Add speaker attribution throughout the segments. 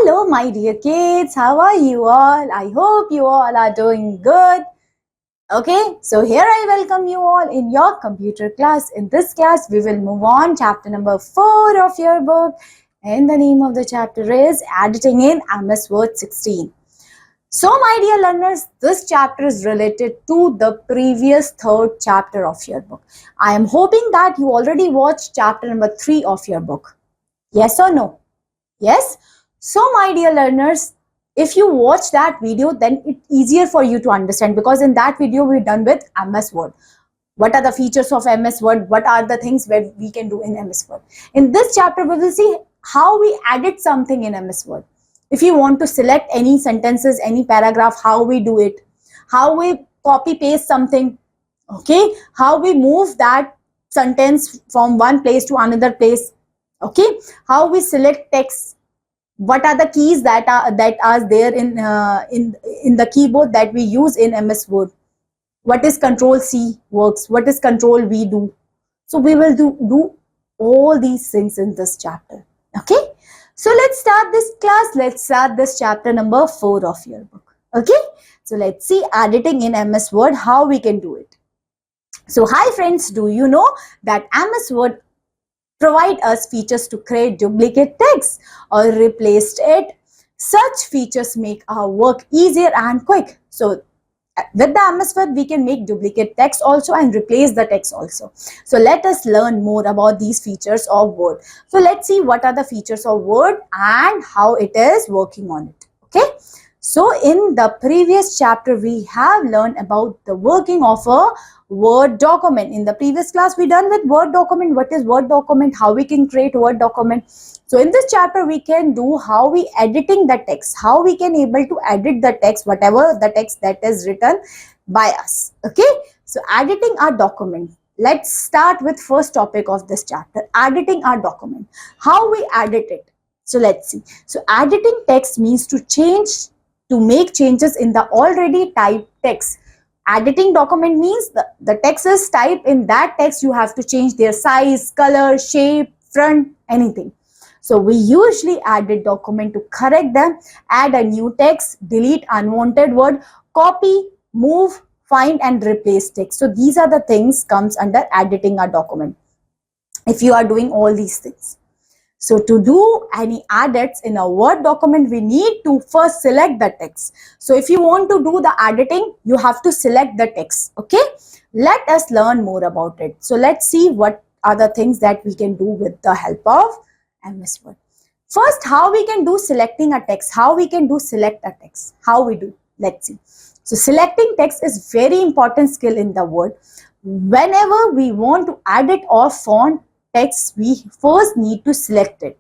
Speaker 1: Hello, my dear kids. How are you all? I hope you all are doing good. Okay, so here I welcome you all in your computer class. In this class, we will move on chapter number 4 of your book. And the name of the chapter is Editing in MS Word 16. So, my dear learners, this chapter is related to the previous third chapter of your book. I am hoping that you already watched chapter number 3 of your book. Yes or no? Yes? So, my dear learners, if you watch that video, then it's easier for you to understand, because in that video we're done with MS Word. What are the features of MS Word? What are the things where we can do in MS Word? In this chapter, we will see how we edit something in MS Word. If you want to select any sentences, any paragraph, how we do it, how we copy paste something, okay, how we move that sentence from one place to another place, okay, how we select text, what are the keys that are there in the keyboard that we use in MS Word, what is Control C works, what is Control V do. So we will do all these things in this chapter. Okay, so let's start this class. Let's start this chapter number 4 of your book. Okay, so let's see editing in MS Word, how we can do it. So hi friends, do you know that MS Word provide us features to create duplicate text or replace it? Such features make our work easier and quick. So with the MS Word, we can make duplicate text also and replace the text also. So let us learn more about these features of Word. So let's see what are the features of Word and how it is working on it. Okay. So in the previous chapter, we have learned about the working of a Word document. In the previous class, we done with Word document. What is Word document? How we can create Word document. So in this chapter, we can do how we editing the text, how we can able to edit the text, whatever the text that is written by us. Okay. So editing our document. Let's start with first topic of this chapter, editing our document. How we edit it. So let's see. So editing text means to make changes in the already typed text. Editing document means the text is typed. In that text, you have to change their size, color, shape, font, anything. So we usually edit document to correct them, add a new text, delete unwanted word, copy, move, find and replace text. So these are the things comes under editing a document. If you are doing all these things. So to do any edits in a Word document, we need to first select the text. So if you want to do the editing, you have to select the text. Okay. Let us learn more about it. So let's see what are the things that we can do with the help of MS Word. First, how we can do selecting a text. How we can do select a text. How we do. Let's see. So selecting text is very important skill in the Word. Whenever we want to edit or font text, we first need to select it.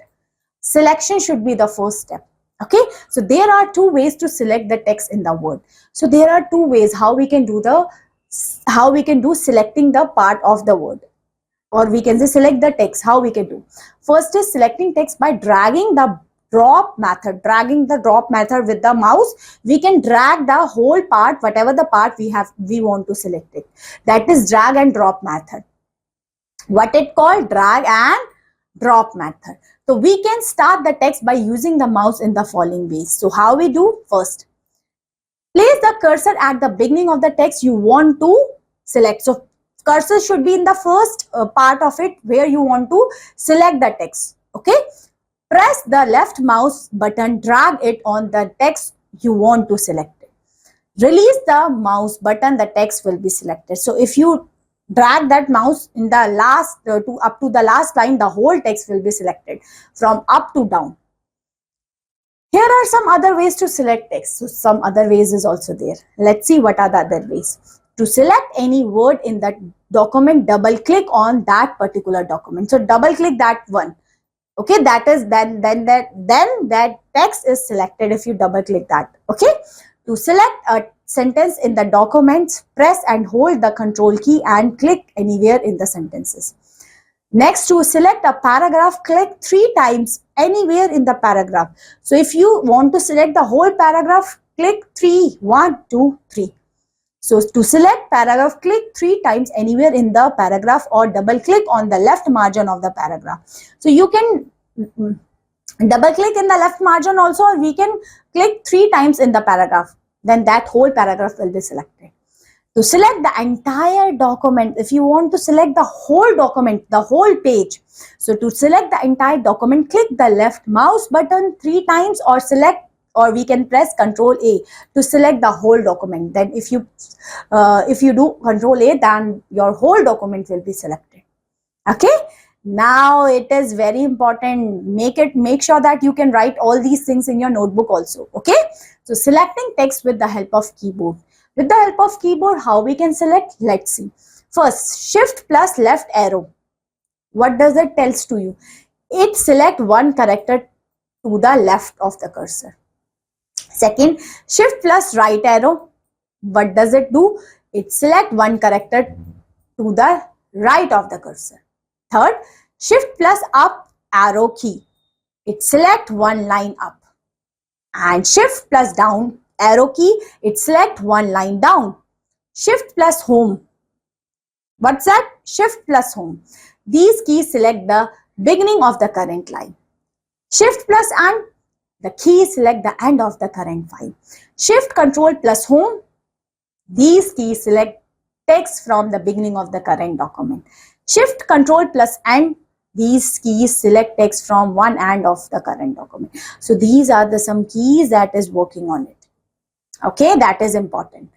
Speaker 1: Selection should be the first step. Okay, so there are two ways to select the text in the Word. So there are two ways how we can do selecting the part of the word, or we can say select the text. How we can do? First is selecting text by dragging the drop method. Dragging the drop method with the mouse, we can drag the whole part, whatever the part we want to select it. That is drag and drop method. What it called? Drag and drop method. So we can start the text by using the mouse in the following ways. So how we do? First, place the cursor at the beginning of the text you want to select. So cursor should be in the first part of it where you want to select the text. Okay. Press the left mouse button, drag it on the text you want to select it. Release the mouse button, the text will be selected. So if you drag that mouse in the last up to the last line, the whole text will be selected from up to down. Here are some other ways to select text. So some other ways is also there. Let's see what are the other ways. To select any word in that document, double click on that particular document. So double click that one. Okay, that is then that text is selected if you double click that. Okay. To select a sentence in the documents, press and hold the control key and click anywhere in the sentences. Next, to select a paragraph, click 3 times anywhere in the paragraph. So if you want to select the whole paragraph, click 3, 1, 2, 3. So to select paragraph, click 3 times anywhere in the paragraph or double click on the left margin of the paragraph. So you can Double click in the left margin also, or we can click 3 times in the paragraph. Then that whole paragraph will be selected. To select the entire document, if you want to select the whole document, the whole page, so to select the entire document, click the left mouse button 3 times, or we can press Ctrl A to select the whole document. Then if you do Ctrl A, then your whole document will be selected. Okay. Now it is very important. Make sure that you can write all these things in your notebook also. Okay. So selecting text with the help of keyboard. With the help of keyboard, how we can select? Let's see. First, shift plus left arrow. What does it tells to you? It select one character to the left of the cursor. Second, shift plus right arrow. What does it do? It select one character to the right of the cursor. Third, shift plus up arrow key. It select one line up. And shift plus down arrow key, it select one line down. Shift plus home. What's that? Shift plus home. These keys select the beginning of the current line. Shift plus and the key select the end of the current file. Shift control plus home. These keys select text from the beginning of the current document. Shift control plus end. These keys select text from one end of the current document. So these are the some keys that is working on it. Okay, that is important.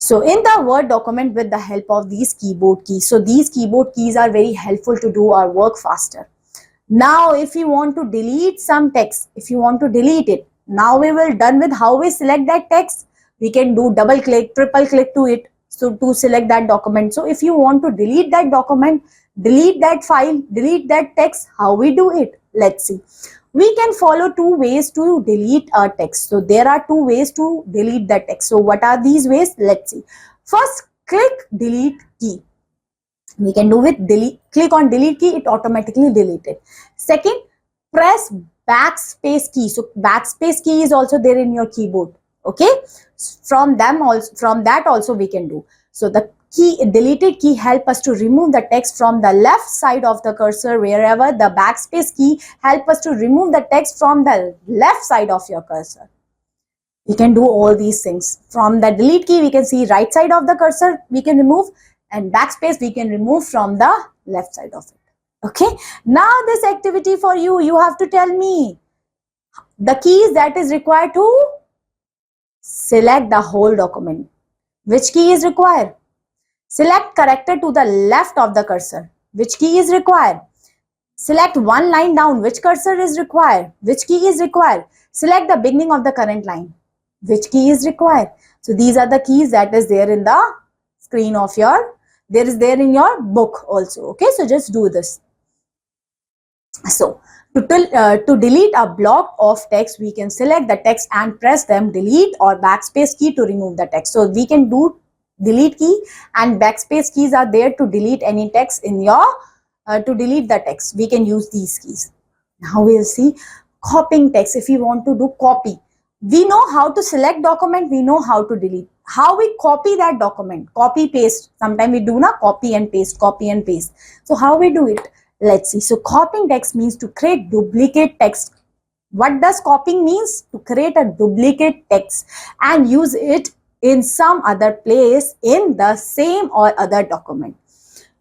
Speaker 1: So in the Word document, with the help of these keyboard keys, so these keyboard keys are very helpful to do our work faster. Now if you want to delete some text, if you want to delete it, now we will done with how we select that text. We can do double click, triple click to it, so to select that document. So if you want to delete that document, delete that file, delete that text, how we do it? Let's see. We can follow 2 ways to delete a text. So there are 2 ways to delete the text. So what are these ways? Let's see. First, click delete key. We can do with delete. Click on delete key, it automatically deleted. Second, press backspace key. So backspace key is also there in your keyboard. Okay, from that also we can do. So the key, deleted key, help us to remove the text from the left side of the cursor, wherever the backspace key help us to remove the text from the left side of your cursor. We can do all these things. From the delete key, we can see right side of the cursor we can remove, and backspace we can remove from the left side of it. Okay, now this activity for you, you have to tell me the keys that is required to select the whole document. Which key is required? Select character to the left of the cursor. Which key is required? Select one line down. Which cursor is required? Which key is required? Select the beginning of the current line. Which key is required? So these are the keys that is there in the screen of your, there in your book also. Okay, so just do this. So to delete a block of text, we can select the text and press them delete or backspace key to remove the text. So we can do delete key and backspace keys are there to delete any text in your, to delete the text. We can use these keys. Now we'll see copying text. If you want to do copy, we know how to select document, we know how to delete. How we copy that document? Copy paste. Sometimes we do not copy and paste, copy and paste. So how we do it? Let's see. So copying text means to create duplicate text. What does copying means? To create a duplicate text and use it in some other place in the same or other document.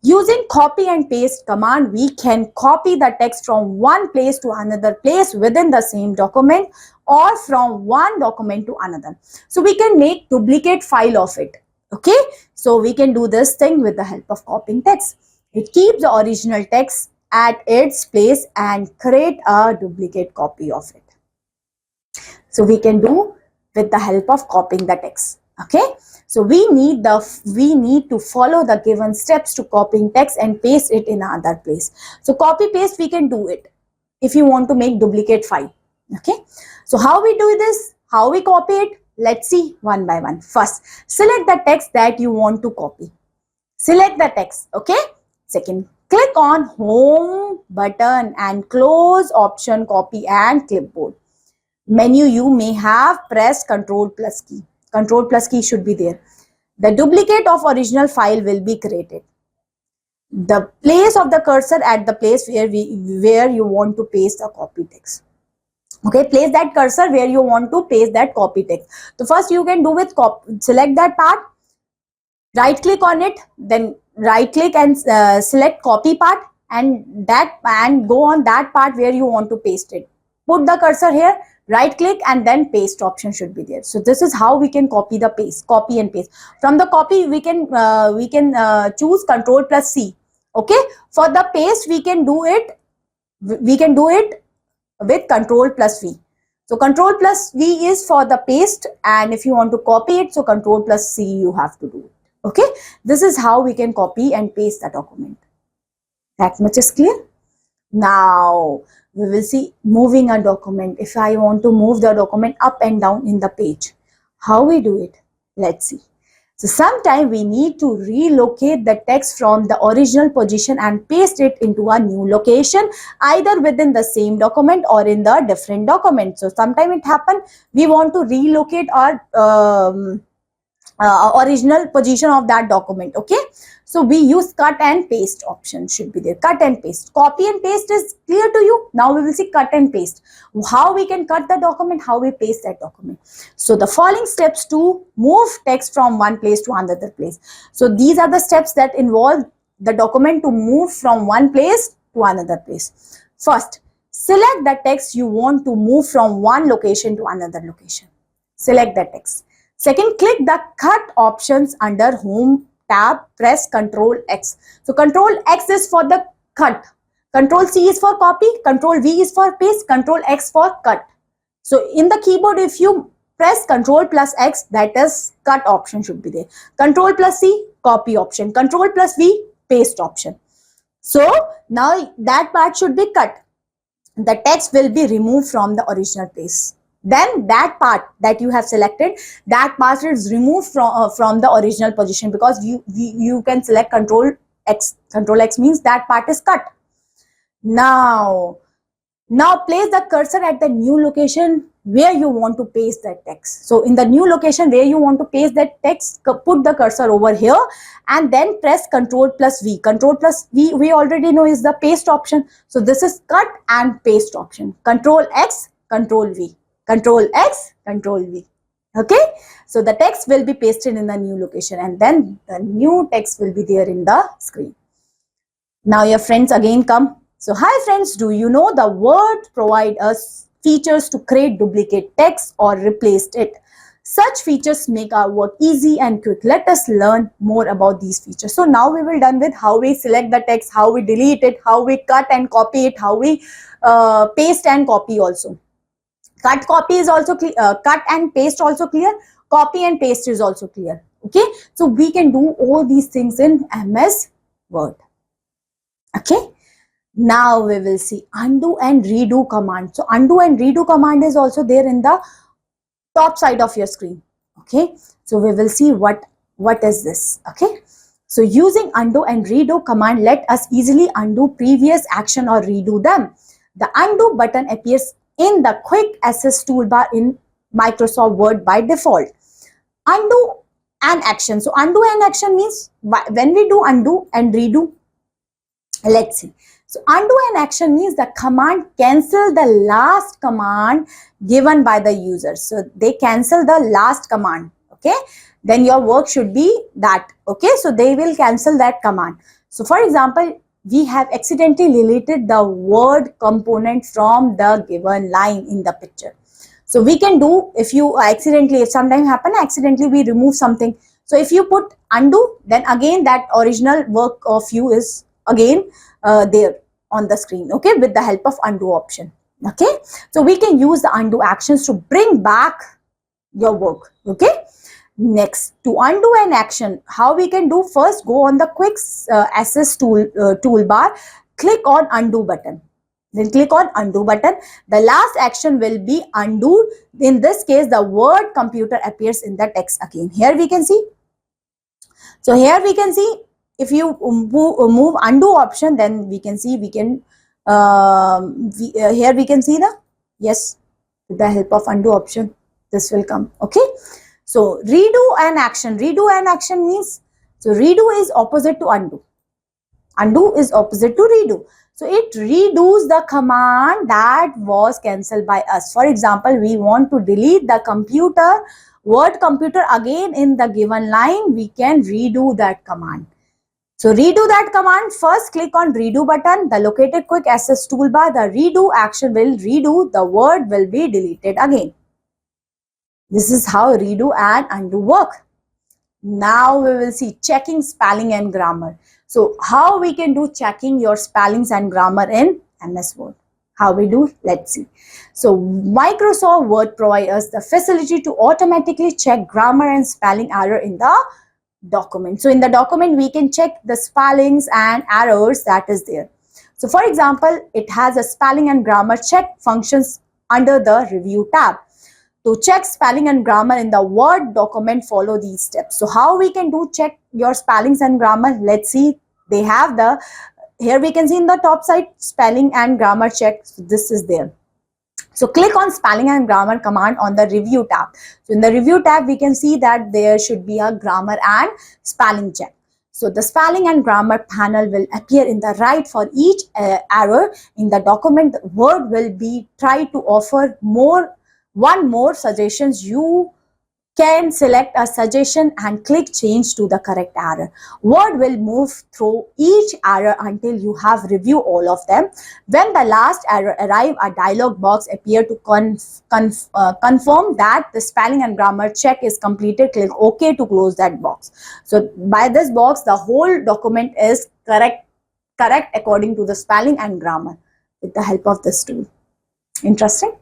Speaker 1: Using copy and paste command, we can copy the text from one place to another place within the same document or from one document to another. So we can make duplicate file of it. Okay, so we can do this thing with the help of copying text. It keeps the original text at its place and create a duplicate copy of it. So we can do with the help of copying the text. Okay, so we need to follow the given steps to copying text and paste it in another place. So copy paste we can do it if you want to make duplicate file. Okay, so how we do this, how we copy it, let's see one by one. First, select the text that you want to copy. Select the text. Okay, second, click on home button and close option copy and clipboard menu. You may have pressed Ctrl plus key. Ctrl plus key should be there. The duplicate of original file will be created. the place of the cursor at the place where you want to paste the copy text. Okay, place that cursor where you want to paste that copy text. So first you can do with select that part, right click on it, then right click and select copy part, and go on that part where you want to paste it. Put the cursor here, right click, and then paste option should be there. So this is how we can copy and paste. From the copy we can choose Control plus C. Okay, for the paste we can do it with Control plus V. So Control plus V is for the paste, and if you want to copy it, so Control plus C you have to do it. Okay, this is how we can copy and paste the document. That much is clear. Now we will see moving a document. If I want to move the document up and down in the page, how we do it? Let's see. So sometimes we need to relocate the text from the original position and paste it into a new location, either within the same document or in the different document. So sometimes it happens we want to relocate our original position of that document. Okay, so we use cut and paste option should be there. Cut and paste. Copy and paste is clear to you. Now we will see cut and paste. How we can cut the document, how we paste that document. So the following steps to move text from one place to another place. So these are the steps that involve the document to move from one place to another place. First, select the text you want to move from one location to another location. Select the text. Second, click the cut options under Home tab, press Control X. So Control X is for the cut, Control C is for copy, Control V is for paste, Control X for cut. So in the keyboard, if you press Control plus X, that is cut option should be there. Control plus C, copy option. Control plus V, paste option. So now that part should be cut. The text will be removed from the original place. Then that part that you have selected, that part is removed from the original position, because you can select Control X. Control X means that part is cut. Now place the cursor at the new location where you want to paste that text. So in the new location where you want to paste that text, put the cursor over here and then press Control plus V. Control plus V we already know is the paste option. So this is cut and paste option. Control X, Control V. Control X, Control V. Okay, so the text will be pasted in the new location, and then the new text will be there in the screen. Now your friends again come. So hi friends, do you know the Word provide us features to create duplicate text or replace it? Such features make our work easy and quick. Let us learn more about these features. So now we will done with how we select the text, how we delete it, how we cut and copy it, how we paste and copy also. Cut, copy is also clear. Cut and paste also clear. Copy and paste is also clear. Okay, so we can do all these things in MS Word. Okay, now we will see undo and redo command. So undo and redo command is also there in the top side of your screen. Okay, so we will see what is this. Okay, so using undo and redo command let us easily undo previous action or redo them. The undo button appears in the quick access toolbar in Microsoft Word by default. Undo and action. So undo and action means when we do undo and redo, let's see. So undo and action means the command cancel the last command given by the user. So they cancel the last command. Okay, then your work should be that. Okay, so they will cancel that command. So for example, we have accidentally deleted the word component from the given line in the picture. So we can do, if you accidentally, if sometimes happen accidentally we remove something. So if you put undo, then again that original work of you is again there on the screen. Okay, with the help of undo option. Okay, so we can use the undo actions to bring back your work. Okay, next, to undo an action, how we can do? First, go on the quick access toolbar, click on undo button, then click on undo button. The last action will be undo. In this case, the word computer appears in the text again. Here we can see. So here we can see, if you move undo option, then we can see, we can here we can see the, yes, with the help of undo option this will come. Okay, so redo an action. Redo an action means, so redo is opposite to undo. Undo is opposite to redo. So it redoes the command that was cancelled by us. For example, we want to delete the word computer again in the given line. We can redo that command. So redo that command. First click on redo button. The located quick access toolbar. The redo action will redo. The word will be deleted again. This is how redo and undo work. Now we will see checking spelling and grammar. So how we can do checking your spellings and grammar in MS Word? How we do? Let's see. So Microsoft Word provides us the facility to automatically check grammar and spelling error in the document. So in the document, we can check the spellings and errors that is there. So for example, it has a spelling and grammar check functions under the review tab. To check spelling and grammar in the Word document, follow these steps. So how we can do check your spellings and grammar? Let's see. They have here we can see in the top side spelling and grammar check. So this is there. So click on spelling and grammar command on the review tab. So in the review tab, we can see that there should be a grammar and spelling check. So the spelling and grammar panel will appear in the right for each error in the document. The Word will be try to offer one more suggestions. You can select a suggestion and click change to the correct error. Word will move through each error until you have reviewed all of them. When the last error arrives, a dialog box appears to confirm that the spelling and grammar check is completed. Click OK to close that box. So by this box, the whole document is correct according to the spelling and grammar with the help of this tool. Interesting.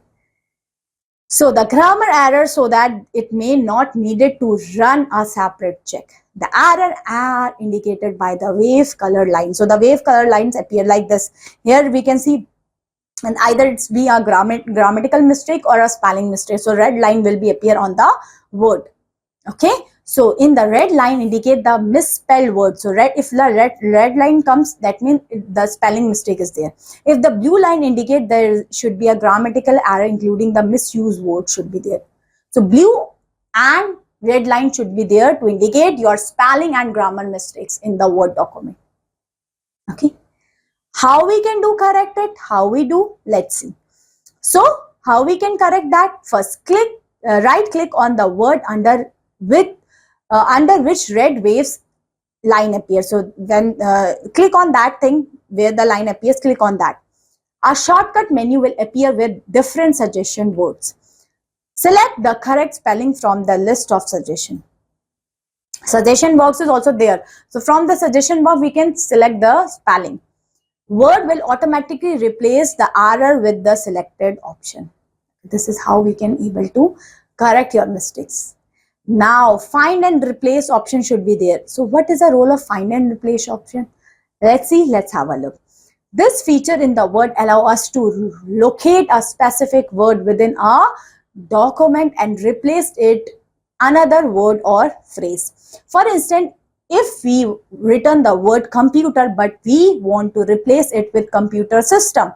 Speaker 1: So the grammar error, so that it may not needed to run a separate check. The error are indicated by the wave color line. So the wave color lines appear like this. Here we can see, and either it's be a grammatical mistake or a spelling mistake. So red line will be appear on the word. Okay. So in the red line indicate the misspelled word. So if the red line comes, that means the spelling mistake is there. If the blue line indicate there should be a grammatical error, including the misused word should be there. So blue and red line should be there to indicate your spelling and grammar mistakes in the Word document. Okay. How we can do correct it? How we do? Let's see. So how we can correct that? First right click on the word under which red waves line appears. So then click on that thing where the line appears, click on that. A shortcut menu will appear with different suggestion words. Select the correct spelling from the list of suggestion. Suggestion box is also there. So from the suggestion box, we can select the spelling. Word will automatically replace the error with the selected option. This is how we can able to correct your mistakes. Now, find and replace option should be there. So what is the role of find and replace option? Let's see, let's have a look. This feature in the Word allows us to locate a specific word within a document and replace it another word or phrase. For instance, if we written the word computer, but we want to replace it with computer system.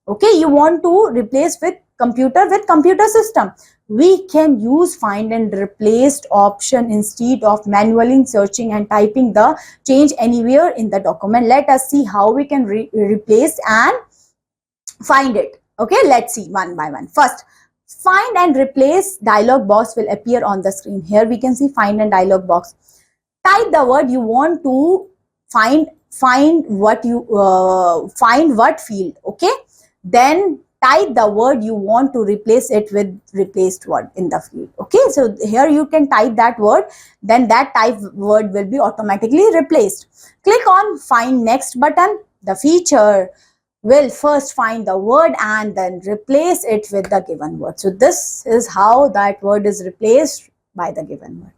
Speaker 1: Okay, you want to replace with computer system. We can use find and replace option instead of manually searching and typing the change anywhere in the document. Let us see how we can replace and find it. Okay, let's see one by one. First, find and replace dialog box will appear on the screen. Here we can see find and dialog box. Type the word you want to find what field. Okay, then type the word you want to replace it with replaced word in the field. Okay, so here you can type that word, then that type word will be automatically replaced. Click on find next button. The feature will first find the word and then replace it with the given word. So this is how that word is replaced by the given word.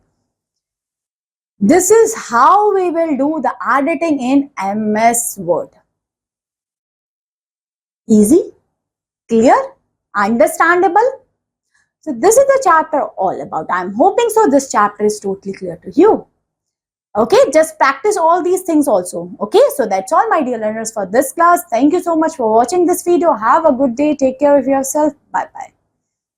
Speaker 1: This is how we will do the editing in MS Word. Easy? Clear? Understandable? So this is the chapter all about. I'm hoping so this chapter is totally clear to you. Okay, just practice all these things also. Okay, so that's all my dear learners for this class. Thank you so much for watching this video. Have a good day. Take care of yourself. Bye-bye.